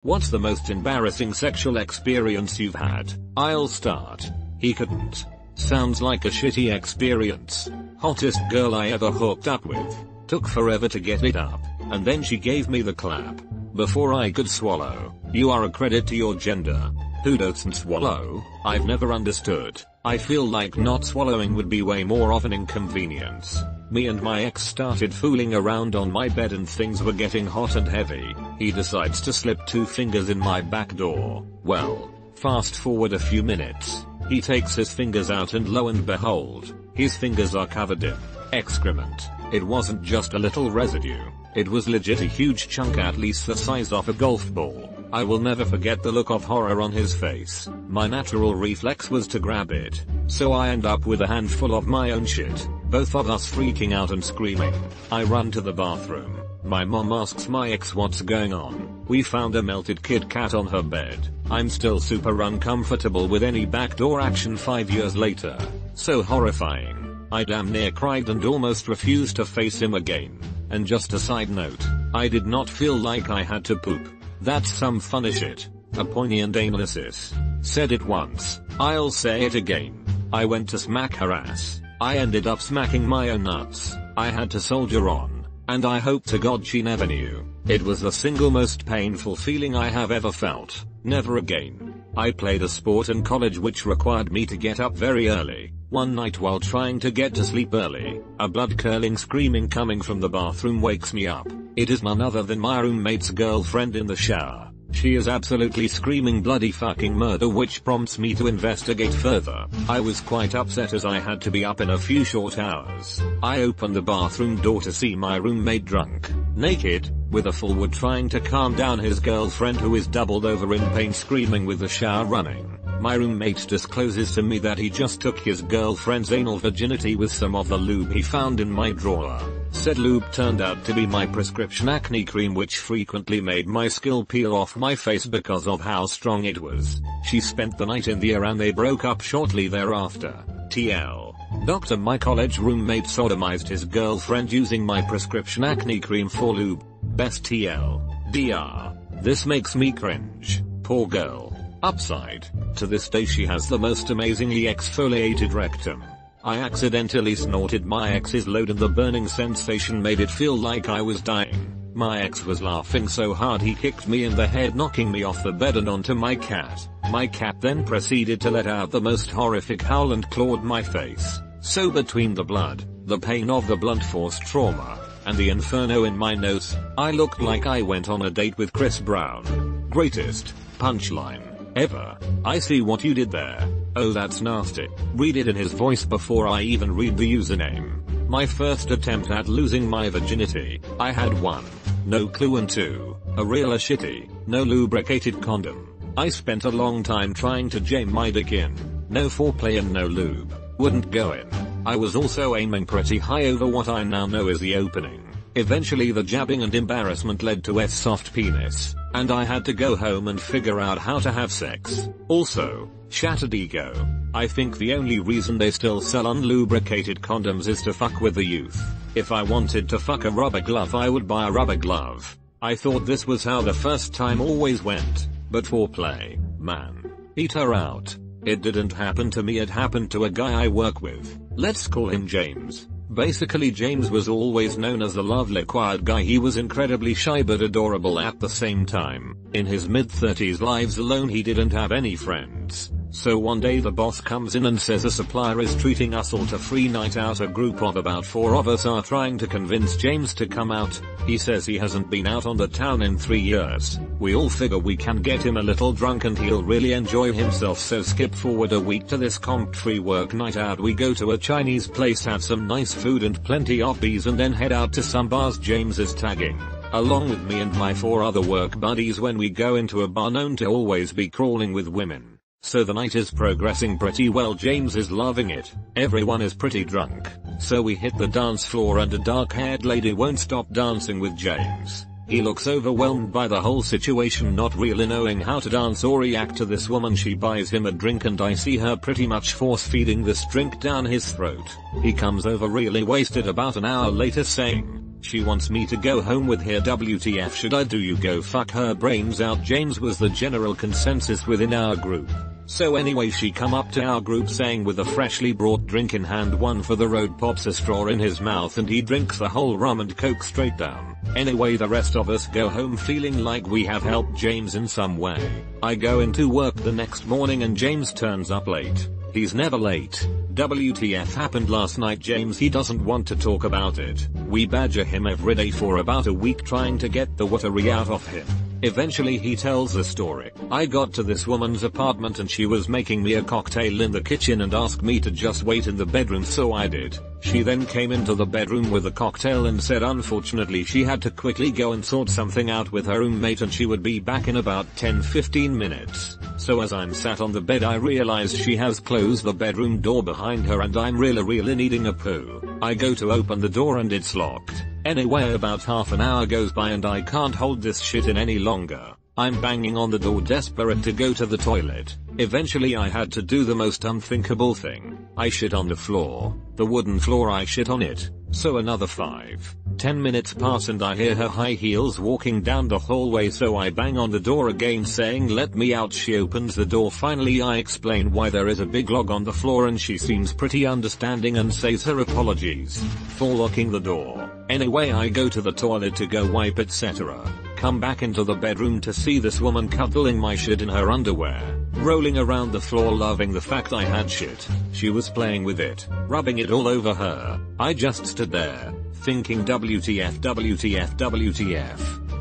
What's the most embarrassing sexual experience you've had? I'll start. He couldn't. Sounds like a shitty experience. Hottest girl I ever hooked up with. Took forever to get it up, and then she gave me the clap before I could swallow. You are a credit to your gender. Who doesn't swallow? I've never understood. I feel like not swallowing would be way more of an inconvenience. Me and my ex started fooling around on my bed and things were getting hot and heavy. He decides to slip 2 fingers in my back door. Well, fast forward a few minutes. He takes his fingers out and lo and behold, his fingers are covered in excrement. It wasn't just a little residue. It was legit a huge chunk, at least the size of a golf ball. I will never forget the look of horror on his face. My natural reflex was to grab it, so I end up with a handful of my own shit, both of us freaking out and screaming. I run to the bathroom. My mom asks my ex what's going on. We found a melted Kit Kat on her bed. I'm still super uncomfortable with any backdoor action 5 years later. So horrifying. I damn near cried and almost refused to face him again. And just a side note, I did not feel like I had to poop. That's some funny shit. A poignant analysis. Said it once. I'll say it again. I went to smack her ass. I ended up smacking my own nuts. I had to soldier on. And I hope to God she never knew. It was the single most painful feeling I have ever felt. Never again. I played a sport in college which required me to get up very early. One night while trying to get to sleep early, a blood-curdling screaming coming from the bathroom wakes me up. It is none other than my roommate's girlfriend in the shower. She is absolutely screaming bloody fucking murder, which prompts me to investigate further. I was quite upset as I had to be up in a few short hours. I opened the bathroom door to see my roommate drunk, naked, with a full wood trying to calm down his girlfriend who is doubled over in pain screaming with the shower running. My roommate discloses to me that he just took his girlfriend's anal virginity with some of the lube he found in my drawer. Said lube turned out to be my prescription acne cream, which frequently made my skin peel off my face because of how strong it was. She spent the night in the ER and they broke up shortly thereafter. TL. Doctor, my college roommate sodomized his girlfriend using my prescription acne cream for lube. Best TL. DR. This makes me cringe. Poor girl. Upside. To this day she has the most amazingly exfoliated rectum. I accidentally snorted my ex's load and the burning sensation made it feel like I was dying. My ex was laughing so hard he kicked me in the head, knocking me off the bed and onto my cat. My cat then proceeded to let out the most horrific howl and clawed my face. So between the blood, the pain of the blunt force trauma, and the inferno in my nose, I looked like I went on a date with Chris Brown. Greatest punchline ever. I see what you did there. Oh, that's nasty. Read it in his voice before I even read the username. My first attempt at losing my virginity. I had 1. No clue, and 2. A real shitty, no lubricated condom. I spent a long time trying to jam my dick in. No foreplay and no lube. Wouldn't go in. I was also aiming pretty high over what I now know is the opening. Eventually the jabbing and embarrassment led to F's soft penis, and I had to go home and figure out how to have sex. Also, shattered ego. I think the only reason they still sell unlubricated condoms is to fuck with the youth. If I wanted to fuck a rubber glove, I would buy a rubber glove. I thought this was how the first time always went, but foreplay, man. Eat her out. It didn't happen to me, it happened to a guy I work with. Let's call him James. Basically James was always known as the lovely quiet guy. He was incredibly shy but adorable at the same time. In his mid-30s, lives alone, he didn't have any friends. So one day the boss comes in and says a supplier is treating us all to free night out. A group of about 4 of us are trying to convince James to come out. He says he hasn't been out on the town in 3 years. We all figure we can get him a little drunk and he'll really enjoy himself, so skip forward a week to this comp-free work night out. We go to a Chinese place, have some nice food and plenty of bees, and then head out to some bars James is tagging, along with me and my 4 other work buddies. When we go into a bar known to always be crawling with women. So the night is progressing pretty well. James is loving it. Everyone is pretty drunk. So we hit the dance floor and a dark-haired lady won't stop dancing with James. He looks overwhelmed by the whole situation, not really knowing how to dance or react to this woman. She buys him a drink and I see her pretty much force feeding this drink down his throat. He comes over really wasted about an hour later saying, she wants me to go home with her. WTF should I do? You go fuck her brains out, James, was the general consensus within our group. So anyway, she come up to our group saying with a freshly brought drink in hand, one for the road, pops a straw in his mouth and he drinks the whole rum and coke straight down. Anyway, the rest of us go home feeling like we have helped James in some way. I go into work the next morning and James turns up late. He's never late. WTF happened last night, James? He doesn't want to talk about it. We badger him every day for about a week trying to get the watery out of him. Eventually he tells the story. I got to this woman's apartment and she was making me a cocktail in the kitchen and asked me to just wait in the bedroom, so I did. She then came into the bedroom with a cocktail and said unfortunately she had to quickly go and sort something out with her roommate and she would be back in about 10-15 minutes. So as I'm sat on the bed I realized she has closed the bedroom door behind her and I'm really needing a poo. I go to open the door and it's locked. Anyway, about half an hour goes by and I can't hold this shit in any longer. I'm banging on the door desperate to go to the toilet. Eventually I had to do the most unthinkable thing. I shit on the floor. The wooden floor, I shit on it. So another 5-10 minutes pass and I hear her high heels walking down the hallway, so I bang on the door again saying let me out. She opens the door. Finally I explain why there is a big log on the floor and she seems pretty understanding and says her apologies for locking the door. Anyway, I go to the toilet to go wipe etc. Come back into the bedroom to see this woman cuddling my shit in her underwear, rolling around the floor loving the fact I had shit. She was playing with it, rubbing it all over her. I just stood there, thinking WTF.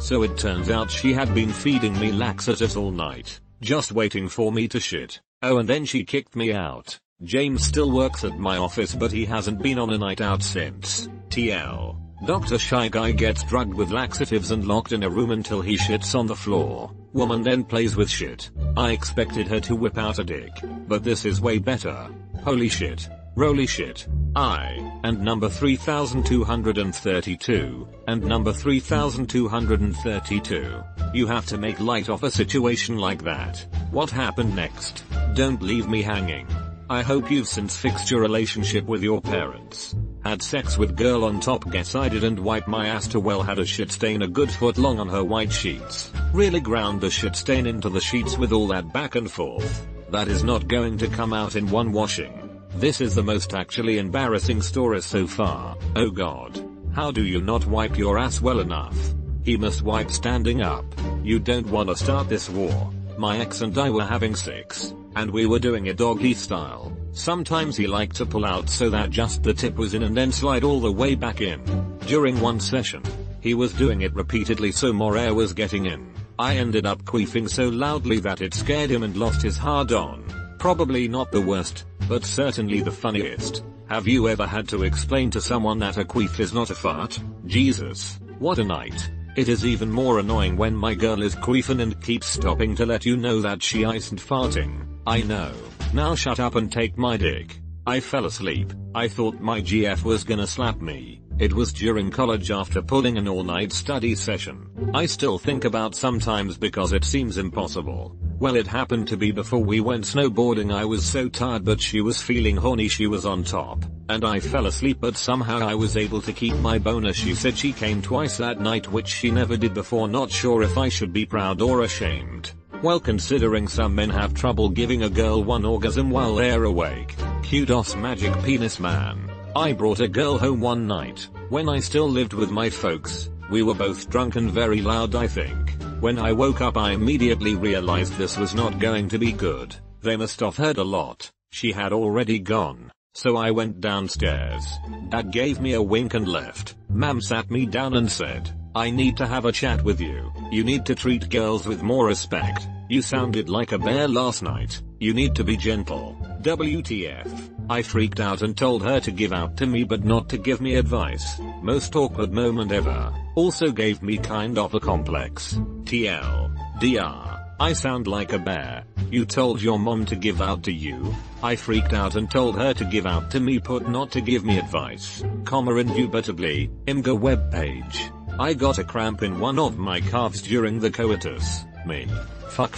So it turns out she had been feeding me laxatives all night, just waiting for me to shit. Oh, and then she kicked me out. James still works at my office but he hasn't been on a night out since. TL. Dr. Shy Guy gets drugged with laxatives and locked in a room until he shits on the floor. Woman then plays with shit. I expected her to whip out a dick, but this is way better. Holy shit. Roly shit. And number 3232. And number 3232. You have to make light of a situation like that. What happened next? Don't leave me hanging. I hope you've since fixed your relationship with your parents. Had sex with girl on top. Guess I didn't wipe my ass too well. Had a shit stain a good foot long on her white sheets. Really ground the shit stain into the sheets with all that back and forth. That is not going to come out in one washing. This is the most actually embarrassing story so far. Oh god. How do you not wipe your ass well enough? He must wipe standing up. You don't wanna start this war. My ex and I were having sex, and we were doing it doggy style. Sometimes he liked to pull out so that just the tip was in and then slide all the way back in. During one session, he was doing it repeatedly so more air was getting in. I ended up queefing so loudly that it scared him and lost his hard-on. Probably not the worst, but certainly the funniest. Have you ever had to explain to someone that a queef is not a fart? Jesus, what a night. It is even more annoying when my girl is queefing and keeps stopping to let you know that she isn't farting. I know. Now shut up and take my dick. I fell asleep. I thought my GF was gonna slap me. It was during college after pulling an all-night study session. I still think about sometimes because it seems impossible. Well, it happened to be before we went snowboarding. I was so tired but she was feeling horny. She was on top, and I fell asleep but somehow I was able to keep my boner. She said she came twice that night, which she never did before. Not sure if I should be proud or ashamed. Well, considering some men have trouble giving a girl one orgasm while they're awake. Kudos magic penis man. I brought a girl home one night, when I still lived with my folks. We were both drunk and very loud, I think. When I woke up I immediately realized this was not going to be good. They must have heard a lot. She had already gone. So I went downstairs. Dad gave me a wink and left. Mom sat me down and said, I need to have a chat with you. You need to treat girls with more respect. You sounded like a bear last night. You need to be gentle. WTF. I freaked out and told her to give out to me but not to give me advice. Most awkward moment ever. Also gave me kind of a complex. TLDR. I sound like a bear. You told your mom to give out to you? I freaked out and told her to give out to me, put not to give me advice. Indubitably, IMGA webpage. I got a cramp in one of my calves during the coitus. Me. Fuck.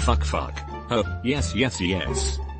Oh, yes.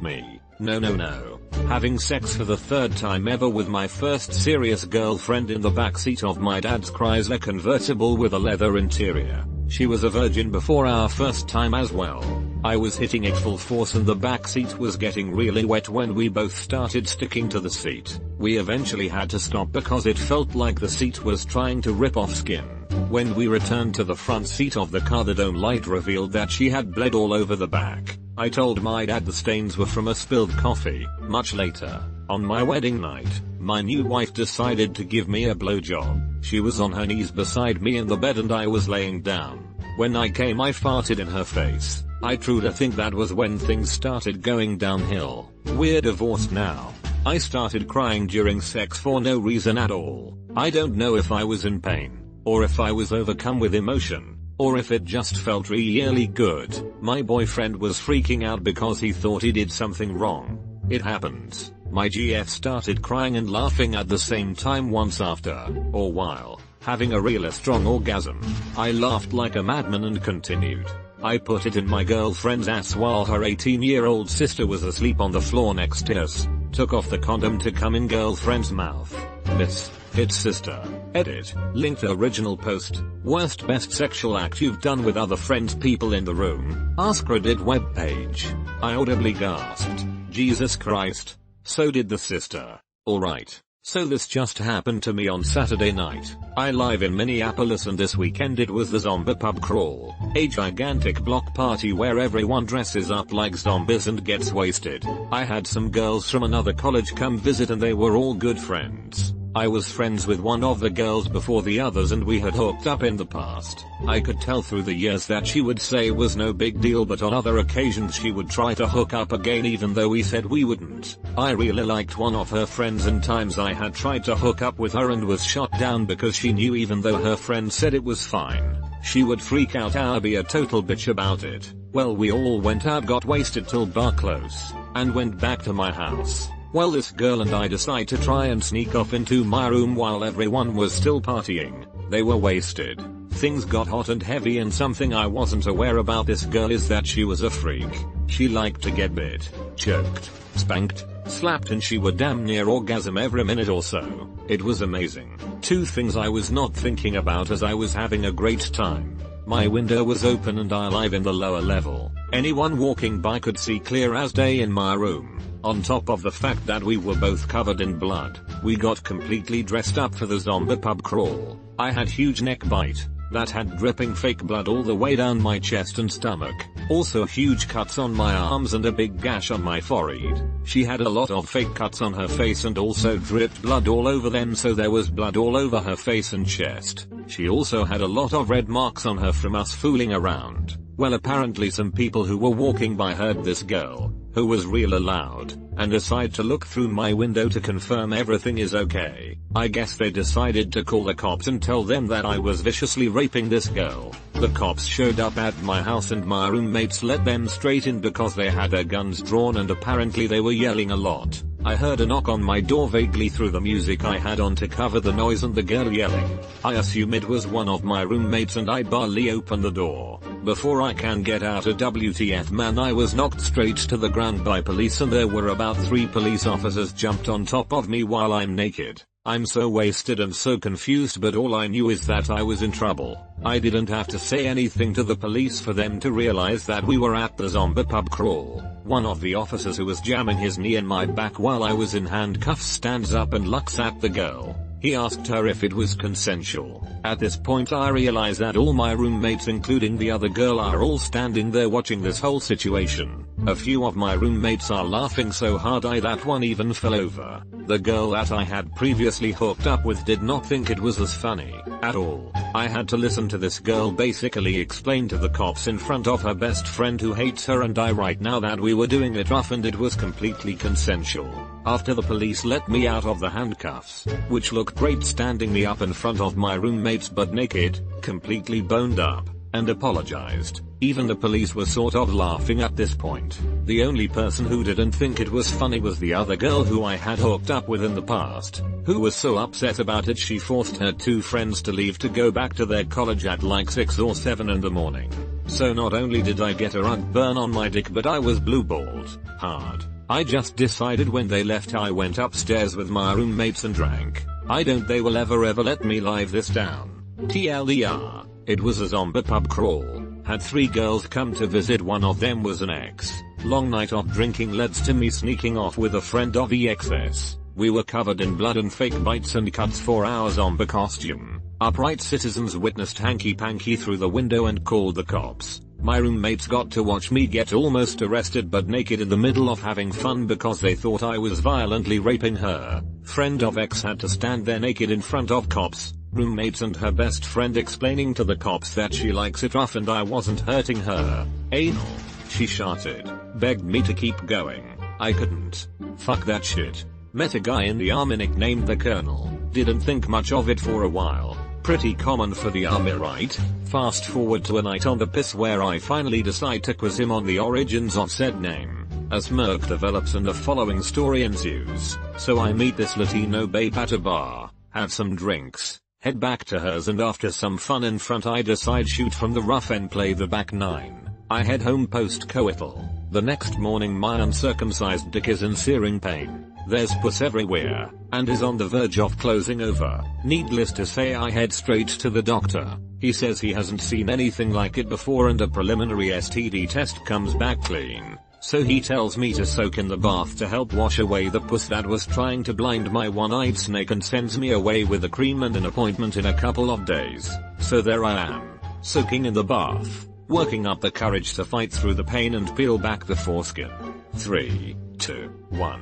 Me. No. Having sex for the third time ever with my first serious girlfriend in the backseat of my dad's Chrysler convertible with a leather interior. She was a virgin before our first time as well. I was hitting it full force and the backseat was getting really wet when we both started sticking to the seat. We eventually had to stop because it felt like the seat was trying to rip off skin. When we returned to the front seat of the car, the dome light revealed that she had bled all over the back. I told my dad the stains were from a spilled coffee. Much later, on my wedding night, my new wife decided to give me a blowjob. She was on her knees beside me in the bed and I was laying down. When I came, I farted in her face. I truly think that was when things started going downhill. We're divorced now. I started crying during sex for no reason at all. I don't know if I was in pain, or if I was overcome with emotion, or if it just felt really good. My boyfriend was freaking out because he thought he did something wrong. It happens. My GF started crying and laughing at the same time once after, or while, having a really strong orgasm. I laughed like a madman and continued. I put it in my girlfriend's ass while her 18-year-old sister was asleep on the floor next to us. Took off the condom to come in girlfriend's mouth. Miss. Hit sister. Edit. Linked original post. Worst best sexual act you've done with other friends, people in the room. AskReddit webpage. I audibly gasped. Jesus Christ. So did the sister. Alright. So this just happened to me on Saturday night. I live in Minneapolis and this weekend it was the zombie pub crawl. A gigantic block party where everyone dresses up like zombies and gets wasted. I had some girls from another college come visit and they were all good friends. I was friends with one of the girls before the others and we had hooked up in the past. I could tell through the years that she would say it was no big deal, but on other occasions she would try to hook up again even though we said we wouldn't. I really liked one of her friends and times I had tried to hook up with her and was shot down because she knew even though her friend said it was fine. She would freak out or be a total bitch about it. Well, we all went out, got wasted till bar close, and went back to my house. Well, this girl and I decided to try and sneak off into my room while everyone was still partying. They were wasted. Things got hot and heavy, and something I wasn't aware about this girl is that she was a freak. She liked to get bit, choked, spanked, slapped, and she would damn near orgasm every minute or so. It was amazing. Two things I was not thinking about as I was having a great time. My window was open and I live in the lower level. Anyone walking by could see clear as day in my room. On top of the fact that we were both covered in blood, we got completely dressed up for the zombie pub crawl. I had huge neck bite that had dripping fake blood all the way down my chest and stomach. Also huge cuts on my arms and a big gash on my forehead. She had a lot of fake cuts on her face and also dripped blood all over them, so there was blood all over her face and chest. She also had a lot of red marks on her from us fooling around. Well, apparently some people who were walking by heard this girl, who was real loud, and decided to look through my window to confirm everything is okay. I guess they decided to call the cops and tell them that I was viciously raping this girl. The cops showed up at my house and my roommates let them straight in because they had their guns drawn and apparently they were yelling a lot. I heard a knock on my door vaguely through the music I had on to cover the noise and the girl yelling. I assume it was one of my roommates and I barely opened the door. Before I can get out a WTF man, I was knocked straight to the ground by police and there were about 3 police officers jumped on top of me while I'm naked. I'm so wasted and so confused, but all I knew is that I was in trouble. I didn't have to say anything to the police for them to realize that we were at the zombie pub crawl. One of the officers who was jamming his knee in my back while I was in handcuffs stands up and looks at the girl. He asked her if it was consensual. At this point I realize that all my roommates including the other girl are all standing there watching this whole situation. A few of my roommates are laughing so hard that one even fell over. The girl that I had previously hooked up with did not think it was as funny at all. I had to listen to this girl basically explain to the cops in front of her best friend who hates her and I right now that we were doing it rough and it was completely consensual. After the police let me out of the handcuffs, which looked great standing me up in front of my roommates but naked, completely boned up, and apologized. Even the police were sort of laughing at this point. The only person who didn't think it was funny was the other girl who I had hooked up with in the past, who was so upset about it she forced her 2 friends to leave to go back to their college at like 6 or 7 in the morning. So not only did I get a rug burn on my dick, but I was blue-balled hard. I just decided when they left I went upstairs with my roommates and drank. I don't they will ever let me live this down. TLDR, it was a zombie pub crawl. Had 3 girls come to visit, one of them was an ex. Long night of drinking led to me sneaking off with a friend of EXS. We were covered in blood and fake bites and cuts for our zombie costume. Upright citizens witnessed hanky-panky through the window and called the cops. My roommates got to watch me get almost arrested but naked in the middle of having fun because they thought I was violently raping her. Friend of ex had to stand there naked in front of cops, roommates and her best friend explaining to the cops that she likes it rough and I wasn't hurting her. Anal. She shouted, begged me to keep going. I couldn't. Fuck that shit. Met a guy in the army nicknamed the Colonel. Didn't think much of it for a while. Pretty common for the army, right? Fast forward to a night on the piss where I finally decide to quiz him on the origins of said name. A smirk develops and the following story ensues. So I meet this Latino babe at a bar, have some drinks, head back to hers, and after some fun in front I decide shoot from the rough and play the back 9. I head home post-coital. The next morning my uncircumcised dick is in searing pain. There's pus everywhere, and is on the verge of closing over. Needless to say I head straight to the doctor. He says he hasn't seen anything like it before and a preliminary STD test comes back clean. So he tells me to soak in the bath to help wash away the pus that was trying to blind my one-eyed snake and sends me away with a cream and an appointment in a couple of days. So there I am, soaking in the bath, working up the courage to fight through the pain and peel back the foreskin. 3, 2, 1.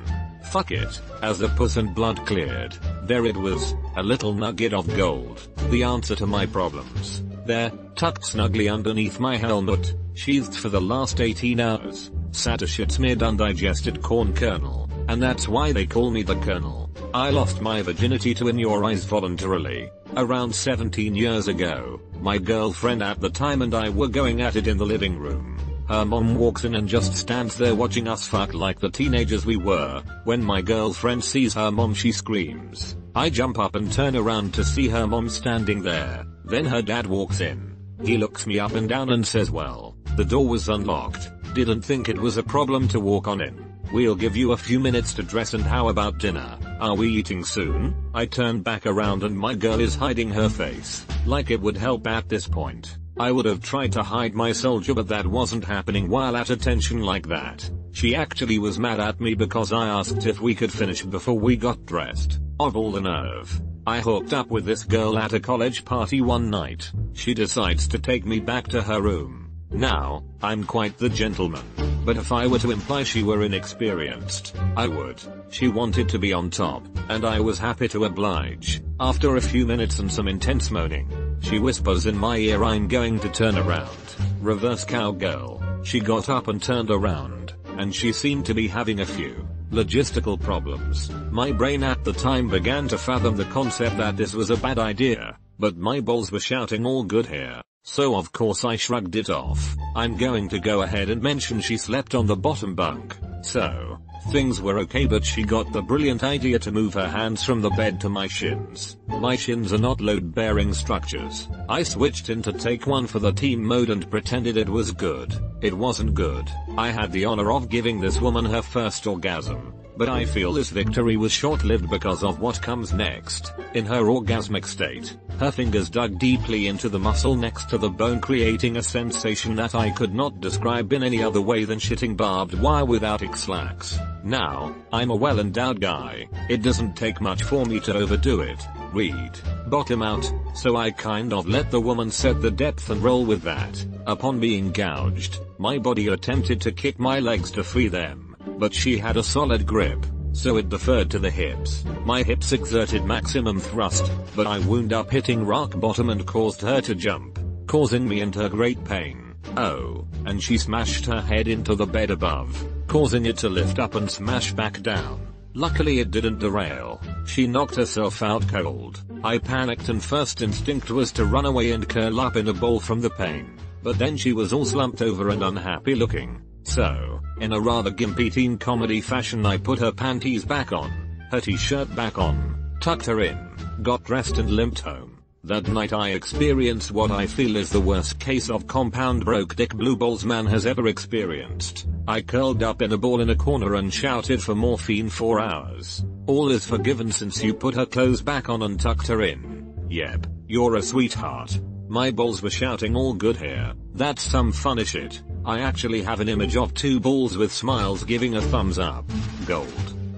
Fuck it. As the pus and blood cleared, there it was, a little nugget of gold, the answer to my problems. There, tucked snugly underneath my helmet, sheathed for the last 18 hours, sat a shit-smeared undigested corn kernel, and that's why they call me the Colonel. I lost my virginity to In Your Eyes voluntarily, around 17 years ago. My girlfriend at the time and I were going at it in the living room. Her mom walks in and just stands there watching us fuck like the teenagers we were. When my girlfriend sees her mom she screams. I jump up and turn around to see her mom standing there. Then her dad walks in. He looks me up and down and says, well, the door was unlocked. Didn't think it was a problem to walk on in. We'll give you a few minutes to dress and how about dinner? Are we eating soon? I turn back around and my girl is hiding her face. Like it would help at this point. I would have tried to hide my soldier but that wasn't happening while at attention like that. She actually was mad at me because I asked if we could finish before we got dressed. Of all the nerve. I hooked up with this girl at a college party one night. She decides to take me back to her room. Now, I'm quite the gentleman. But if I were to imply she were inexperienced, I would. She wanted to be on top, and I was happy to oblige. After a few minutes and some intense moaning, she whispers in my ear I'm going to turn around. Reverse cowgirl. She got up and turned around, and she seemed to be having a few logistical problems. My brain at the time began to fathom the concept that this was a bad idea, but my balls were shouting all good here. So of course I shrugged it off. I'm going to go ahead and mention she slept on the bottom bunk. So, things were okay but she got the brilliant idea to move her hands from the bed to my shins. My shins are not load-bearing structures. I switched into take one for the team mode and pretended it was good. It wasn't good. I had the honor of giving this woman her first orgasm. But I feel this victory was short-lived because of what comes next. In her orgasmic state, her fingers dug deeply into the muscle next to the bone creating a sensation that I could not describe in any other way than shitting barbed wire without X-lax. Now, I'm a well-endowed guy. It doesn't take much for me to overdo it. Read. Bottom out, so I kind of let the woman set the depth and roll with that. Upon being gouged, my body attempted to kick my legs to free them. But she had a solid grip, so it deferred to the hips. My hips exerted maximum thrust, but I wound up hitting rock bottom and caused her to jump, causing me into great pain. Oh, and she smashed her head into the bed above, causing it to lift up and smash back down. Luckily it didn't derail. She knocked herself out cold. I panicked and first instinct was to run away and curl up in a ball from the pain. but then she was all slumped over and unhappy looking. So, in a rather gimpy teen comedy fashion, I put her panties back on, her t-shirt back on, tucked her in, got dressed and limped home. That night I experienced what I feel is the worst case of compound broke dick blue balls man has ever experienced. I curled up in a ball in a corner and shouted for morphine for hours. All is forgiven since you put her clothes back on and tucked her in. Yep, you're a sweetheart. My balls were shouting all good here. That's some funny shit. I actually have an image of two balls with smiles giving a thumbs up. Gold.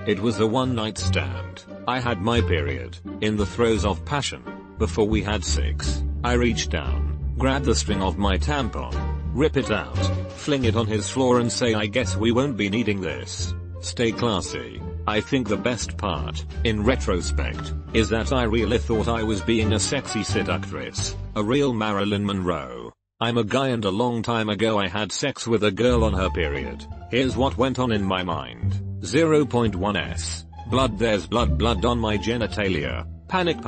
It was a one night stand. I had my period, in the throes of passion. Before we had sex, I reached down, grab the string of my tampon, rip it out, fling it on his floor and say I guess we won't be needing this. Stay classy. I think the best part, in retrospect, is that I really thought I was being a sexy seductress, a real Marilyn Monroe. I'm a guy and a long time ago I had sex with a girl on her period. Here's what went on in my mind. 0.1s. Blood, there's blood on my genitalia. Panic.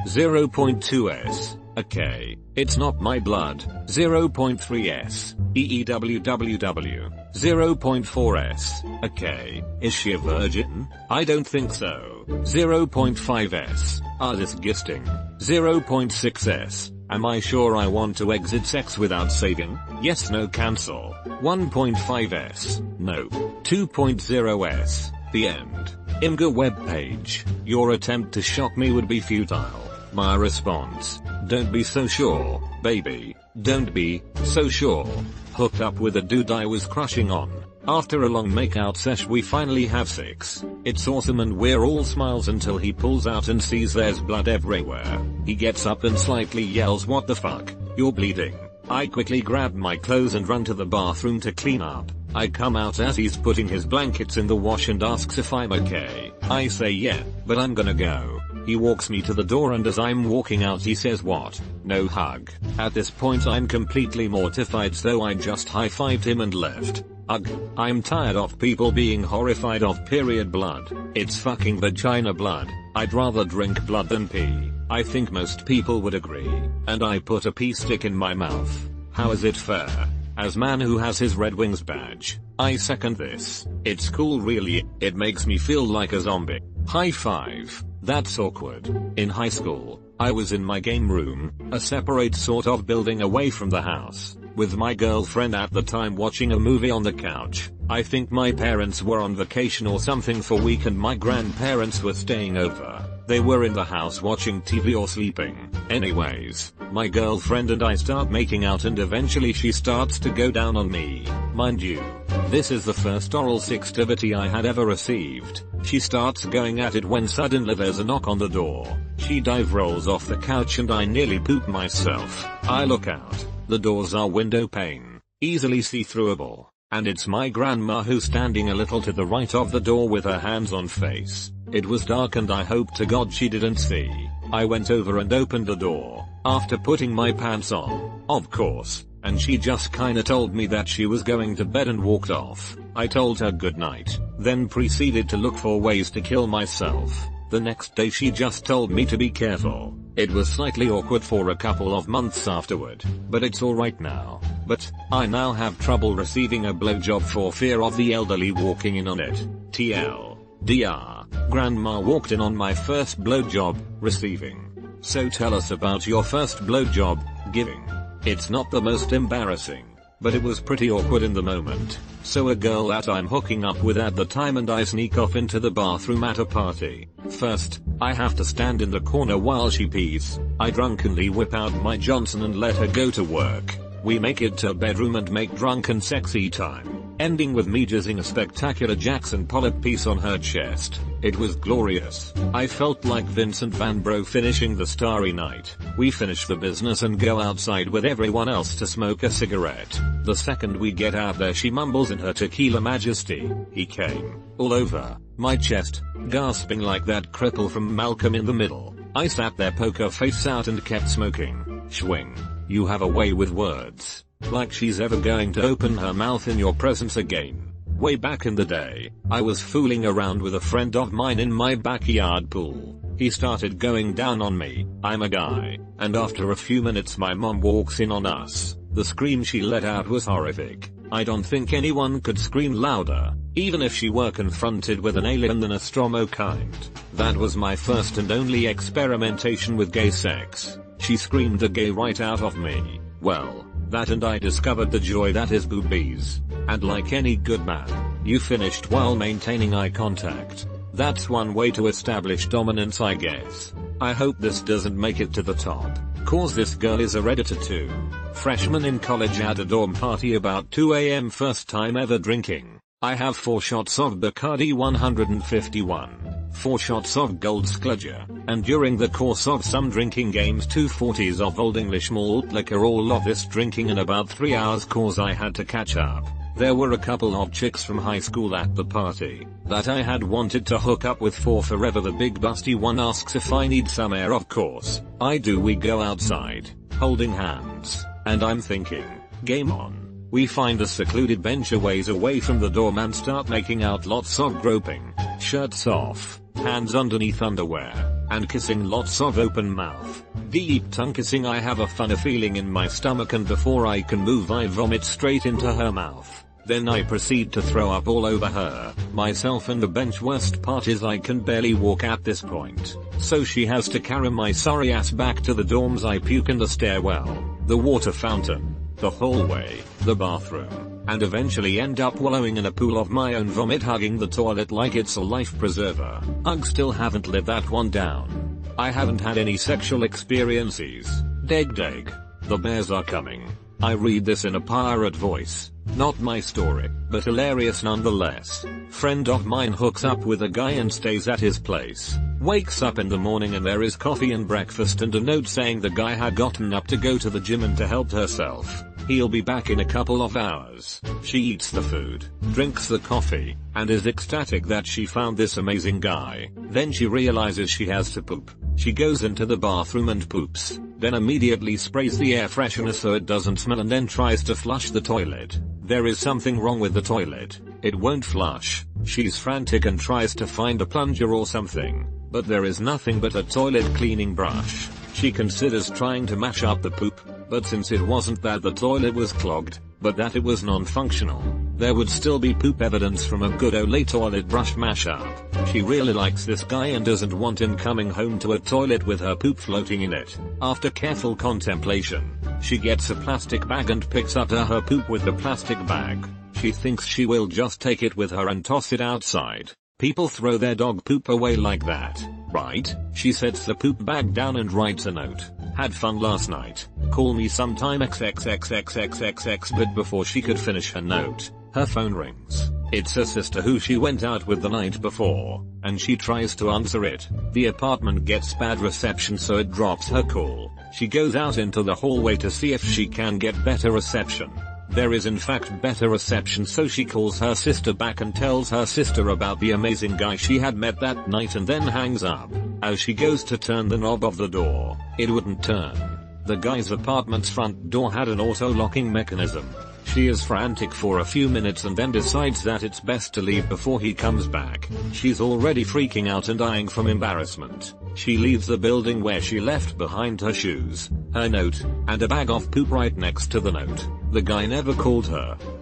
0.2s. Okay, it's not my blood. 0.3s. EEWWW. 0.4s. Okay, is she a virgin? I don't think so. 0.5s. Disgusting. 0.6s. Am I sure I want to exit sex without saving? Yes, no, cancel. 1.5s. No. 2.0s. The end. Imgur webpage. Your attempt to shock me would be futile. My response. Don't be so sure, baby. Don't be so sure. Hooked up with a dude I was crushing on. After a long makeout sesh we finally have sex. It's awesome and we're all smiles until he pulls out and sees there's blood everywhere. He gets up and slightly yells, "What the fuck? You're bleeding." I quickly grab my clothes and run to the bathroom to clean up. I come out as he's putting his blankets in the wash and asks if I'm okay. I say yeah, but I'm gonna go. He walks me to the door and as I'm walking out he says, "What? No hug?" At this point I'm completely mortified, so I just high-fived him and left. Ugh, I'm tired of people being horrified of period blood. It's fucking vagina blood. I'd rather drink blood than pee. I think most people would agree. And I put a pee stick in my mouth. How is it fair? As man who has his Red Wings badge, I second this. It's cool really, it makes me feel like a zombie. High five. That's awkward. In high school, I was in my game room, a separate sort of building away from the house, with my girlfriend at the time watching a movie on the couch. I think my parents were on vacation or something for a week and my grandparents were staying over. They were in the house watching TV or sleeping. Anyways, my girlfriend and I start making out and eventually she starts to go down on me. Mind you, this is the first oral sextivity I had ever received. She starts going at it when suddenly there's a knock on the door. She dive rolls off the couch and I nearly poop myself. I look out. The doors are window pane, easily see-throughable, and it's my grandma who's standing a little to the right of the door with her hands on face. It was dark and I hope to God she didn't see. I went over and opened the door, after putting my pants on, of course, and she just kinda told me that she was going to bed and walked off. I told her good night, then proceeded to look for ways to kill myself. The next day she just told me to be careful. It was slightly awkward for a couple of months afterward, but it's alright now. But, I now have trouble receiving a blowjob for fear of the elderly walking in on it. TLDR, Grandma walked in on my first blowjob receiving. So tell us about your first blowjob giving. It's not the most embarrassing, but it was pretty awkward in the moment. So a girl that I'm hooking up with at the time and I sneak off into the bathroom at a party. First, I have to stand in the corner while she pees. I drunkenly whip out my Johnson and let her go to work. We make it to a bedroom and make drunken sexy time, ending with me jizzing a spectacular Jackson Pollock piece on her chest. It was glorious. I felt like Vincent Van Gogh finishing the Starry Night. We finish the business and go outside with everyone else to smoke a cigarette. The second we get out there she mumbles in her tequila majesty, "He came all over my chest," gasping like that cripple from Malcolm in the Middle. I sat there poker face out and kept smoking. Schwing. You have a way with words. Like she's ever going to open her mouth in your presence again. Way back in the day, I was fooling around with a friend of mine in my backyard pool. He started going down on me. I'm a guy, and after a few minutes my mom walks in on us. The scream she let out was horrific. I don't think anyone could scream louder, even if she were confronted with an alien the Nostromo kind. That was my first and only experimentation with gay sex. She screamed a gay right out of me. Well, that and I discovered the joy that is boobies. And like any good man, you finished while maintaining eye contact. That's one way to establish dominance, I guess. I hope this doesn't make it to the top, cause this girl is a Redditor too. Freshman in college at a dorm party about 2 AM, first time ever drinking. I have 4 shots of Bacardi 151, 4 shots of Gold Schludger, and during the course of some drinking games 2 40s of Old English malt liquor. All of this drinking in about 3 hours cause I had to catch up. There were a couple of chicks from high school at the party that I had wanted to hook up with for forever. The big busty one asks if I need some air. Of course I do. We go outside, holding hands, and I'm thinking, game on. We find a secluded bench a ways away from the dorm and start making out, lots of groping, shirts off, hands underneath underwear, and kissing, lots of open mouth, deep tongue kissing. I have a funny feeling in my stomach, and before I can move I vomit straight into her mouth. Then I proceed to throw up all over her, myself, and the bench. Worst part is I can barely walk at this point, so she has to carry my sorry ass back to the dorms. I puke in the stairwell, the water fountain, the hallway, the bathroom, and eventually end up wallowing in a pool of my own vomit, hugging the toilet like it's a life preserver. Ugh, still haven't lived that one down. I haven't had any sexual experiences. Deg deg. The bears are coming. I read this in a pirate voice. Not my story, but hilarious nonetheless. Friend of mine hooks up with a guy and stays at his place. Wakes up in the morning and there is coffee and breakfast and a note saying the guy had gotten up to go to the gym and to help herself. He'll be back in a couple of hours. She eats the food, drinks the coffee, and is ecstatic that she found this amazing guy. Then she realizes she has to poop. She goes into the bathroom and poops, then immediately sprays the air freshener so it doesn't smell, and then tries to flush the toilet. There is something wrong with the toilet. It won't flush. She's frantic and tries to find a plunger or something, but there is nothing but a toilet cleaning brush. She considers trying to mash up the poop, but since it wasn't that the toilet was clogged, but that it was non-functional, there would still be poop evidence from a good Olay toilet brush mashup. She really likes this guy and doesn't want him coming home to a toilet with her poop floating in it. After careful contemplation, she gets a plastic bag and picks up her poop with the plastic bag. She thinks she will just take it with her and toss it outside. People throw their dog poop away like that, right? She sets the poop bag down and writes a note. Had fun last night. Call me sometime XXXXXXX. But before she could finish her note, her phone rings. It's her sister who she went out with the night before, and she tries to answer it. The apartment gets bad reception so it drops her call. She goes out into the hallway to see if she can get better reception. There is in fact better reception, so she calls her sister back and tells her sister about the amazing guy she had met that night and then hangs up. As she goes to turn the knob of the door, it wouldn't turn. The guy's apartment's front door had an auto-locking mechanism. She is frantic for a few minutes and then decides that it's best to leave before he comes back. She's already freaking out and dying from embarrassment. She leaves the building where she left behind her shoes, her note, and a bag of poop right next to the note. The guy never called her.